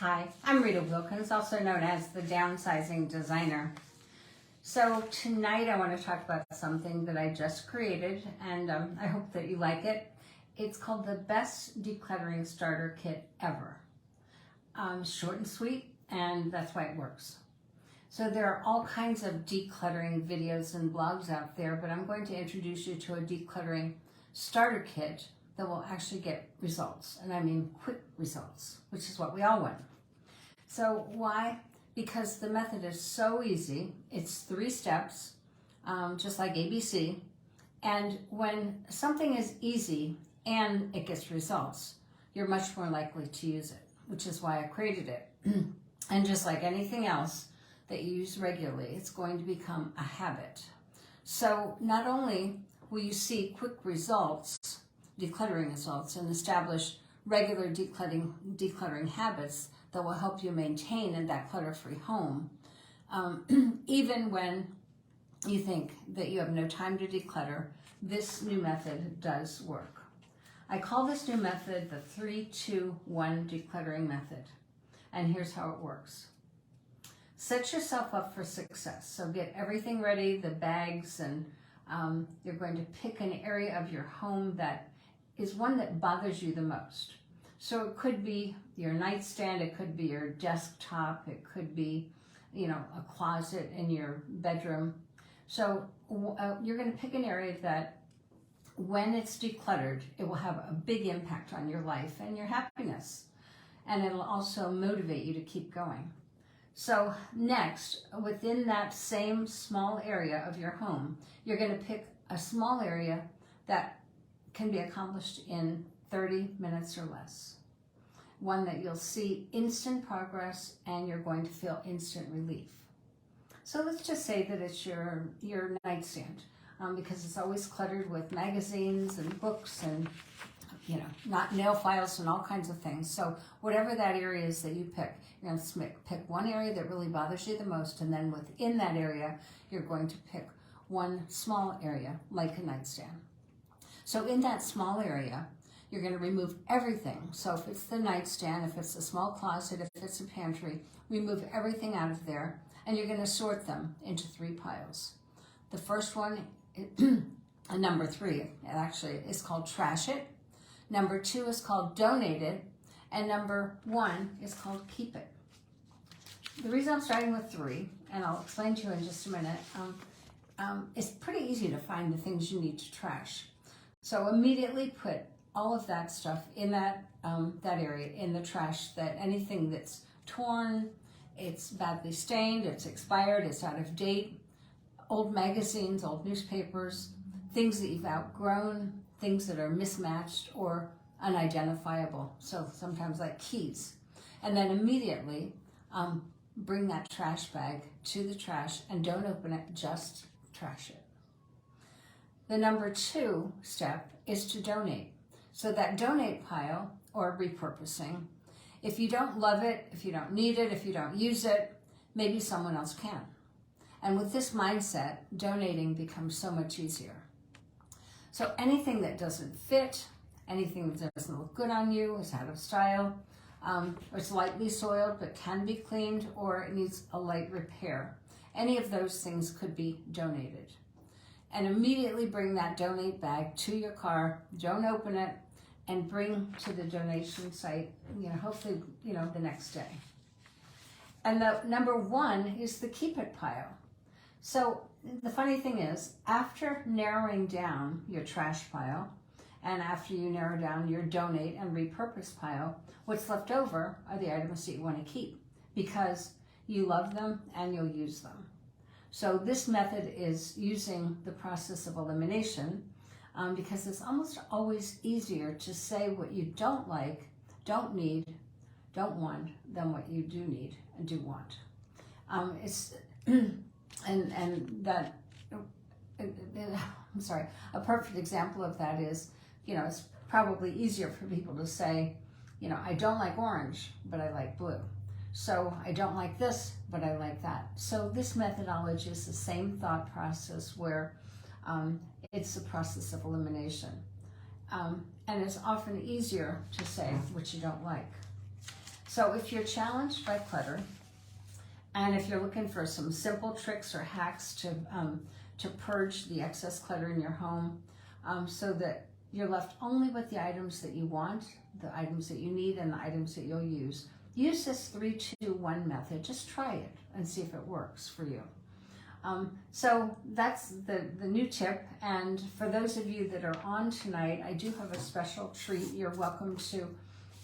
Hi, I'm Rita Wilkins, also known as the Downsizing Designer. So tonight I want to talk about something that I just created, and I hope that you like it. It's called the Best Decluttering Starter Kit Ever. Short and sweet, and that's why it works. So there are all kinds of decluttering videos and blogs out there, but I'm going to introduce you to a decluttering starter kit that will actually get results, and I mean quick results, which is what we all want. So why? Because the method is so easy. It's 3 steps, just like ABC. And when something is easy and it gets results, you're much more likely to use it, which is why I created it. And just like anything else that you use regularly, it's going to become a habit. So not only will you see quick results, decluttering results, and establish regular decluttering habits that will help you maintain in that clutter-free home, even when you think that you have no time to declutter, this new method does work. I call this new method the 3-2-1 decluttering method, and here's how it works. Set yourself up for success. So get everything ready, the bags, and you're going to pick an area of your home that is one that bothers you the most. So it could be your nightstand, it could be your desktop, it could be, a closet in your bedroom. So you're going to pick an area that when it's decluttered, it will have a big impact on your life and your happiness. And it'll also motivate you to keep going. So next, within that same small area of your home, you're going to pick a small area that can be accomplished in 30 minutes or less. One that you'll see instant progress and you're going to feel instant relief. So let's just say that it's your nightstand, because it's always cluttered with magazines and books and not nail files and all kinds of things. So whatever that area is that you pick, you're going to pick one area that really bothers you the most, and then within that area, you're going to pick one small area, like a nightstand. So in that small area, you're going to remove everything. So if it's the nightstand, if it's a small closet, if it's a pantry, remove everything out of there, and you're going to sort them into 3 piles. The first one, number 3, it actually is called trash it. Number 2 is called donate it, and number 1 is called keep it. The reason I'm starting with 3, and I'll explain to you in just a minute, it's pretty easy to find the things you need to trash. So immediately put all of that stuff in that area, in the trash, that anything that's torn, it's badly stained, it's expired, it's out of date, old magazines, old newspapers, things that you've outgrown, things that are mismatched or unidentifiable. So sometimes like keys. And then immediately bring that trash bag to the trash and don't open it, just trash it. The number 2 step is to donate. So that donate pile, or repurposing, if you don't love it, if you don't need it, if you don't use it, maybe someone else can. And with this mindset, donating becomes so much easier. So anything that doesn't fit, anything that doesn't look good on you, is out of style, or it's lightly soiled but can be cleaned, or it needs a light repair, any of those things could be donated. And immediately bring that donate bag to your car, don't open it, and bring to the donation site, hopefully, the next day. And the number 1 is the keep it pile. So the funny thing is, after narrowing down your trash pile, and after you narrow down your donate and repurpose pile, what's left over are the items that you want to keep because you love them and you'll use them. So this method is using the process of elimination because it's almost always easier to say what you don't like, don't need, don't want, than what you do need and do want. A perfect example of that is, it's probably easier for people to say, I don't like orange, but I like blue. So I don't like this, but I like that. So this methodology is the same thought process where it's a process of elimination. And it's often easier to say what you don't like. So if you're challenged by clutter, and if you're looking for some simple tricks or hacks to purge the excess clutter in your home, so that you're left only with the items that you want, the items that you need, and the items that you'll use this 3-2-1 method. Just try it and see if it works for you. So that's the new tip. And for those of you that are on tonight, I do have a special treat. You're welcome to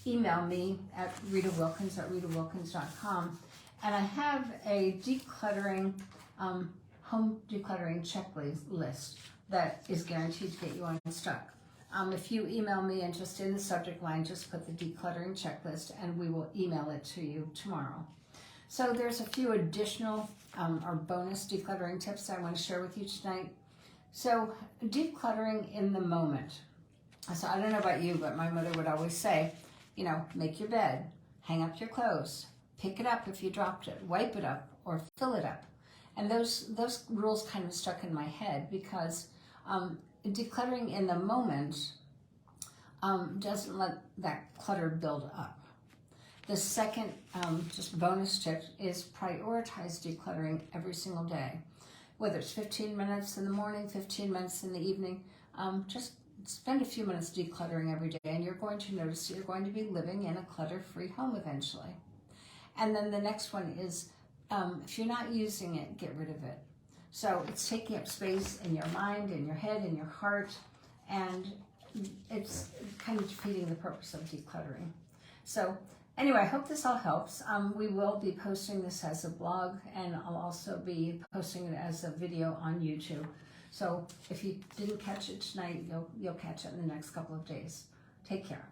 email me at ritawilkins@ritawilkins.com. And I have a decluttering, home decluttering checklist that is guaranteed to get you unstuck. If you email me and just in the subject line, just put the decluttering checklist and we will email it to you tomorrow. So there's a few additional or bonus decluttering tips I want to share with you tonight. So decluttering in the moment. So I don't know about you, but my mother would always say, you know, make your bed, hang up your clothes, pick it up if you dropped it, wipe it up, or fill it up. And those rules kind of stuck in my head because decluttering in the moment doesn't let that clutter build up. The second just bonus tip is prioritize decluttering every single day. Whether it's 15 minutes in the morning, 15 minutes in the evening, just spend a few minutes decluttering every day and you're going to notice that you're going to be living in a clutter-free home eventually. And then the next one is, if you're not using it, get rid of it. So it's taking up space in your mind, in your head, in your heart, and it's kind of defeating the purpose of decluttering. So anyway, I hope this all helps. We will be posting this as a blog, and I'll also be posting it as a video on YouTube. So if you didn't catch it tonight, you'll catch it in the next couple of days. Take care.